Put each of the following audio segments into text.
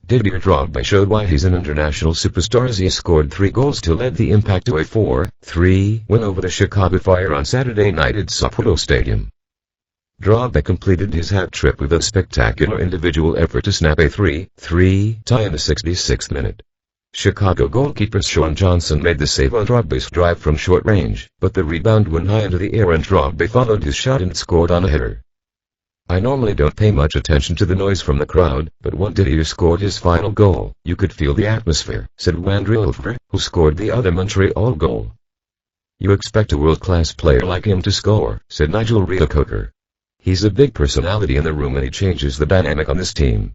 Didier Drogba showed why he's an international superstar as he scored 3 goals to lead the Impact to a 4-3 win over the Chicago Fire on Saturday night at Saputo Stadium. Drogba completed his hat-trick with a spectacular individual effort to snap a 3-3 tie in the 66th minute. Chicago goalkeeper Sean Johnson made the save on Drogba's drive from short range, but the rebound went high into the air and Drogba followed his shot and scored on a header. "I normally don't pay much attention to the noise from the crowd, but when Didier scored his final goal, you could feel the atmosphere," said Wandrille Lefèvre, who scored the other Montreal goal. "You expect a world-class player like him to score," said Nigel Reo-Coker. "He's a big personality in the room and he changes the dynamic on this team."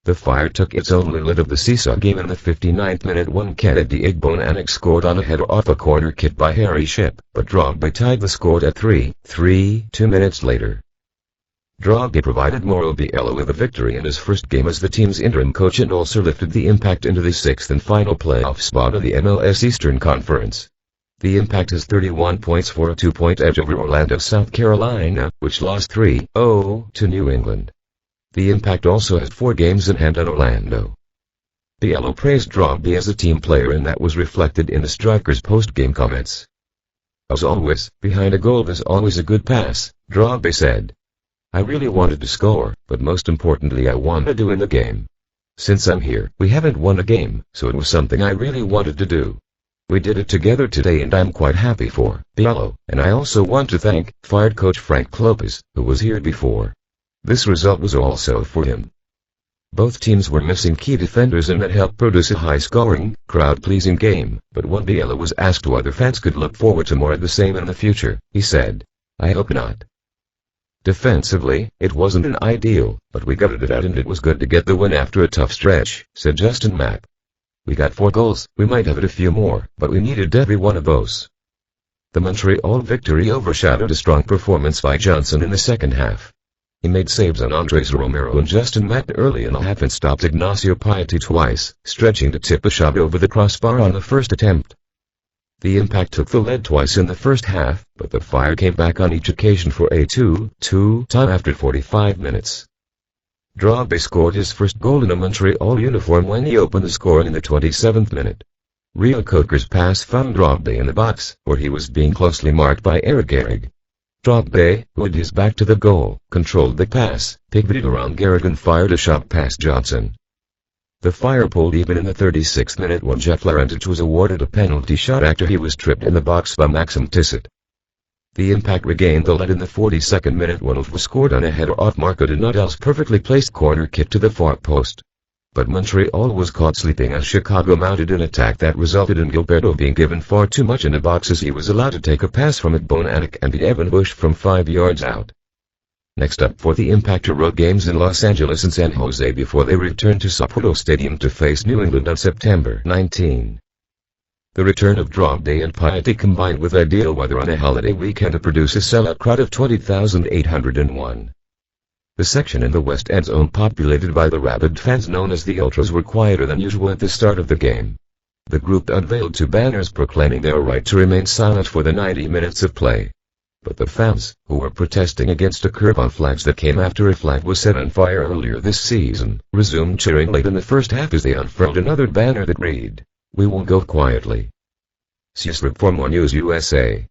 The Fire took its only lead of the seesaw game in the 59th minute when Kennedy Igboananike scored on a header off a corner kick by Harry Shipp, but Drogba tied the score at 3-3 2 minutes later. Drogba provided Montreal with a victory in his first game as the team's interim coach and also lifted the Impact into the 6th and final playoff spot of the MLS Eastern Conference. The Impact has 31 points for a 2-point edge over Orlando, South Carolina, which lost 3-0 to New England. The Impact also has 4 games in hand on Orlando. The Yellow praised Drogba as a team player and that was reflected in the striker's post-game comments. "As always, behind a goal there's always a good pass," Drogba said. "I really wanted to score, but most importantly I wanted to win the game. Since I'm here, we haven't won a game, so it was something I really wanted to do. We did it together today and I'm quite happy for the Yellow, and I also want to thank fired coach Frank Lopez, who was here before. This result was also for him." Both teams were missing key defenders and that helped produce a high-scoring, crowd-pleasing game, but when Yellow was asked whether fans could look forward to more of the same in the future, he said, "I hope not. Defensively, it wasn't an ideal, but we gutted it out and it was good to get the win after a tough stretch," said Justin Mack. "We got 4 goals, we might have had a few more, but we needed every one of those." The Montreal victory overshadowed a strong performance by Johnson in the second half. He made saves on Andres Romero and Justin Mack early in the half and stopped Ignacio Piatti twice, stretching to tip a shot over the crossbar on the first attempt. The Impact took the lead twice in the first half, but the Fire came back on each occasion for a 2-2 tie after 45 minutes. Drogba scored his first goal in a Montreal uniform when he opened the scoring in the 27th minute. Reo-Coker's pass found Drogba in the box, where he was being closely marked by Eric Garrig. Drogba, who had his back to the goal, controlled the pass, pivoted around Garrig and fired a shot past Johnson. The Fire pulled even in the 36th minute when Jeff Larentich was awarded a penalty shot after he was tripped in the box by Maxim Tissot. The Impact regained the lead in the 42nd minute when Lefèvre scored on a header off Marco Donatel's perfectly placed corner kick to the far post. But Montreal was caught sleeping as Chicago mounted an attack that resulted in Gilberto being given far too much in the box as he was allowed to take a pass from Igboananike and beat Evan Bush from 5 yards out. Next up for the Impact are road games in Los Angeles and San Jose before they return to Saputo Stadium to face New England on September 19. The return of Drogba and Piatti combined with ideal weather on a holiday weekend to produce a sellout crowd of 20,801. The section in the West End zone populated by the rabid fans known as the Ultras were quieter than usual at the start of the game. The group unveiled 2 banners proclaiming their right to remain silent for the 90 minutes of play. But the fans, who were protesting against a curb on flags that came after a flag was set on fire earlier this season, resumed cheering late in the first half as they unfurled another banner that read, "We won't go quietly." See for more news USA.